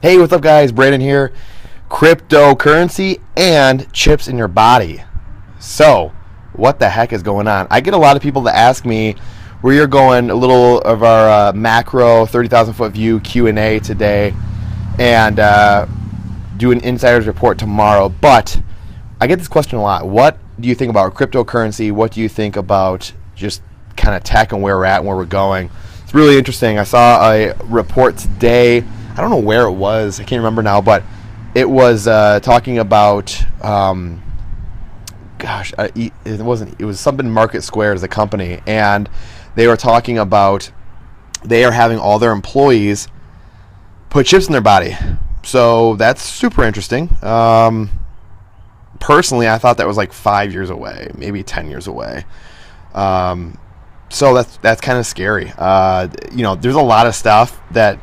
Hey, what's up, guys? Brandon here. Cryptocurrency and chips in your body. So, what the heck is going on? I get a lot of people that ask me where you're going, a little of our macro 30,000 foot view Q&A today, and do an insider's report tomorrow. But I get this question a lot. What do you think about cryptocurrency? What do you think about just kind of tech and where we're at and where we're going? It's really interesting. I saw a report today. I don't know where it was. I can't remember now, but it was talking about, it was something Market Square as a company, and they were talking about they are having all their employees put chips in their body. So that's super interesting. Personally, I thought that was like 5 years away, maybe 10 years away. So that's kind of scary. There's a lot of stuff that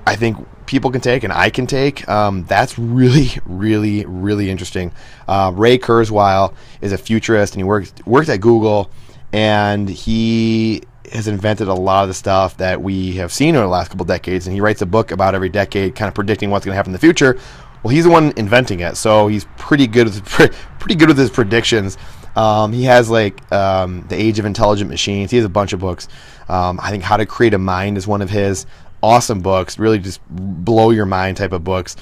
I think people can take and I can take. That's really, really, really interesting. Ray Kurzweil is a futurist, and he worked at Google, and he has invented a lot of the stuff that we have seen over the last couple of decades, and he writes a book about every decade, kind of predicting what's going to happen in the future. Well, he's the one inventing it, so he's pretty good with his predictions. He has The Age of Intelligent Machines. He has a bunch of books. I think How to Create a Mind is one of his awesome books, really just blow your mind type of books.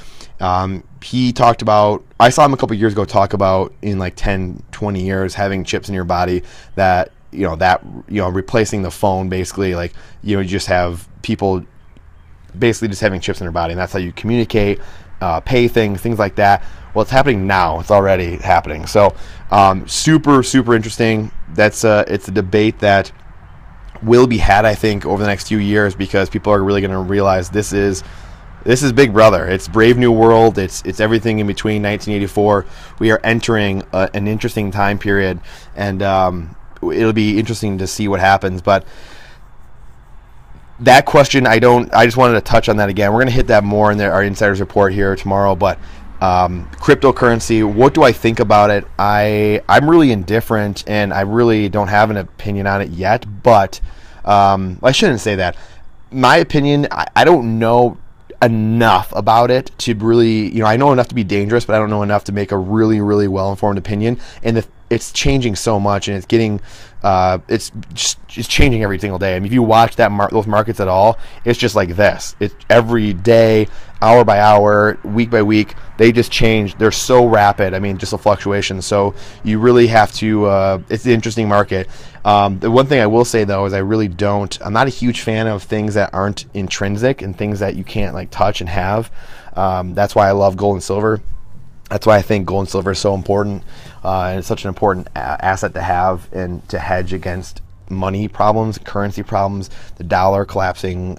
He talked about, I saw him a couple years ago talk about in like 10, 20 years having chips in your body that replacing the phone, basically, you just have people basically just having chips in their body, and that's how you communicate, pay things like that. Well, it's happening now. It's already happening. So super, super interesting. It's a debate that will be had, I think, over the next few years, because people are really going to realize this is Big Brother. It's Brave New World. It's everything in between 1984. We are entering an interesting time period, and it'll be interesting to see what happens. But that question, I just wanted to touch on that again. We're going to hit that more in our insider's report here tomorrow. But cryptocurrency, what do I think about it? I'm really indifferent, and I really don't have an opinion on it yet. But I shouldn't say that. My opinion, I don't know enough about it to really, I know enough to be dangerous, but I don't know enough to make a really, really well-informed opinion. And it's changing so much, and it's getting, it's changing every single day. I mean, if you watch those markets at all, it's just like this. It's every day, hour by hour, week by week, they just change. They're so rapid. I mean, just a fluctuation. So you really have to, it's an interesting market. The one thing I will say, though, is I'm not a huge fan of things that aren't intrinsic and things that you can't touch and have. That's why I love gold and silver. That's why I think gold and silver is so important, and it's such an important asset to have and to hedge against money problems, currency problems, the dollar collapsing,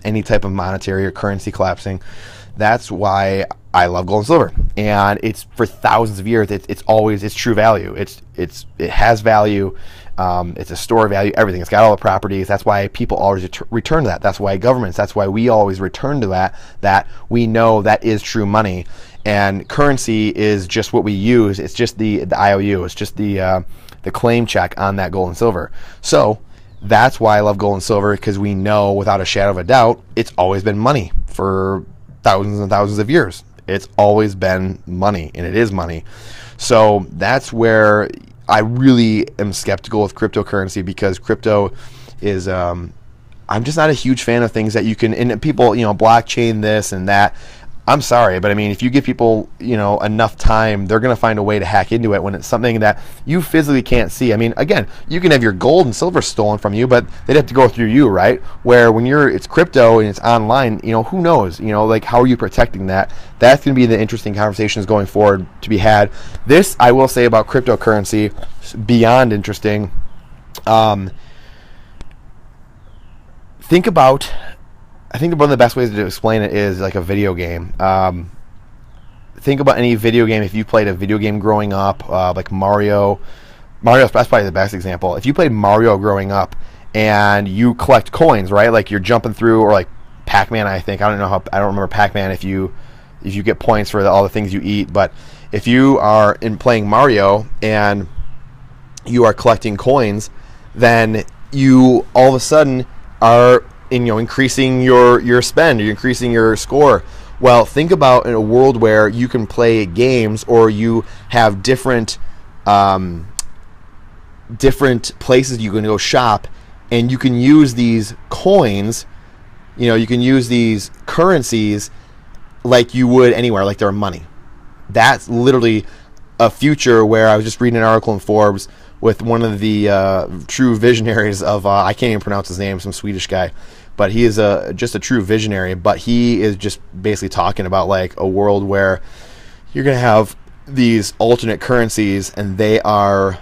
any type of monetary or currency collapsing. That's why I love gold and silver, and it's for thousands of years. It's true value. It has value. It's a store of value. Everything. It's got all the properties. That's why people always return to that. That's why governments. That's why we always return to that. That we know that is true money. And currency is just what we use. It's just the IOU. It's just the claim check on that gold and silver. So that's why I love gold and silver, because we know without a shadow of a doubt it's always been money for thousands and thousands of years. It's always been money, and it is money. So that's where I really am skeptical with cryptocurrency, because crypto is I'm just not a huge fan of things that you can, and people, blockchain this and that. I'm sorry, but I mean, if you give people, enough time, they're going to find a way to hack into it when it's something that you physically can't see. I mean, again, you can have your gold and silver stolen from you, but they'd have to go through you, right? Where when it's crypto and it's online, who knows? How are you protecting that? That's going to be the interesting conversations going forward to be had. This, I will say about cryptocurrency, beyond interesting. I think one of the best ways to explain it is like a video game. Think about any video game. If you played a video game growing up, like Mario, that's probably the best example. If you played Mario growing up and you collect coins, right? Like you're jumping through, or like Pac-Man, I think. I don't remember Pac-Man if you get points for all the things you eat. But if you are playing Mario and you are collecting coins, then you all of a sudden are increasing your spend, you're increasing your score. Well, think about in a world where you can play games, or you have different places you can go shop, and you can use these coins, you can use these currencies like you would anywhere, like they're money. That's literally a future where I was just reading an article in Forbes with one of the true visionaries of, I can't even pronounce his name, some Swedish guy, but he is just a true visionary. But he is just basically talking about like a world where you're going to have these alternate currencies, and they are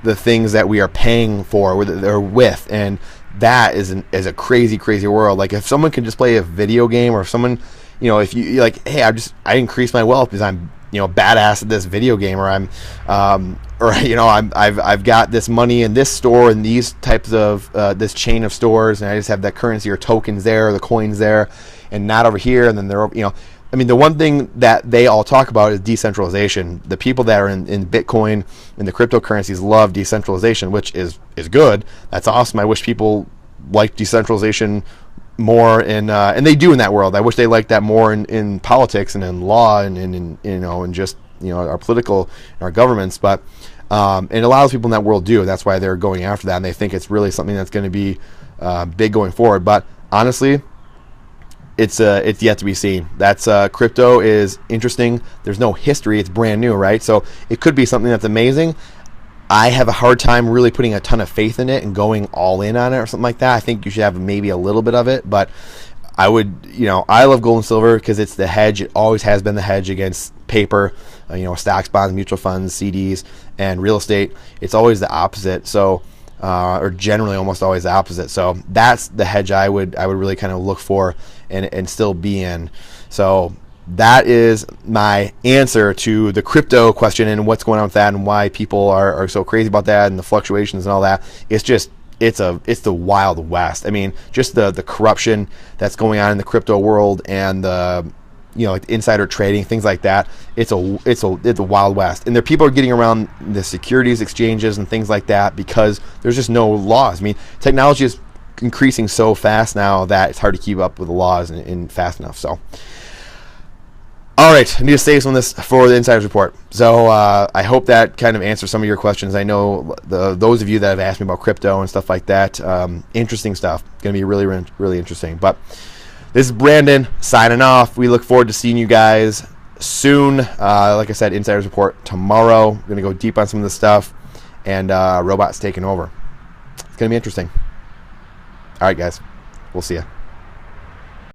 the things that we are paying for, they're with, and that is a crazy, crazy world. Like if someone can just play a video game, or if someone, if you like, hey, I increased my wealth because I'm badass at this video game, or I've got this money in this store and these types of this chain of stores, and I just have that currency or tokens there, or the coins there, and not over here. And then they're, the one thing that they all talk about is decentralization. The people that are in Bitcoin and the cryptocurrencies love decentralization, which is good. That's awesome. I wish people like decentralization more, and they do in that world. I wish they liked that more in politics and in law and in just our political and our governments. But and a lot of people in that world do. That's why they're going after that, and they think it's really something that's going to be big going forward. But honestly, it's yet to be seen. That's crypto is interesting. There's no history. It's brand new, right? So it could be something that's amazing. I have a hard time really putting a ton of faith in it and going all in on it or something like that. I think you should have maybe a little bit of it, but I would, I love gold and silver because it's the hedge. It always has been the hedge against paper, stocks, bonds, mutual funds, CDs, and real estate. It's always the opposite. So, or generally almost always the opposite. So that's the hedge I would really kind of look for and still be in. So that is my answer to the crypto question and what's going on with that and why people are so crazy about that and the fluctuations and all that. It's just, it's the Wild West. I mean, just the corruption that's going on in the crypto world and the, like insider trading, things like that. It's a Wild West. And people are getting around the securities exchanges and things like that because there's just no laws. I mean, technology is increasing so fast now that it's hard to keep up with the laws and fast enough. So, all right, I need to save some of this for the Insider's Report. So I hope that kind of answers some of your questions. I know those of you that have asked me about crypto and stuff like that, interesting stuff. Going to be really, really interesting. But this is Brandon signing off. We look forward to seeing you guys soon. Like I said, Insider's Report tomorrow. We're going to go deep on some of this stuff, and robots taking over. It's going to be interesting. All right, guys. We'll see you.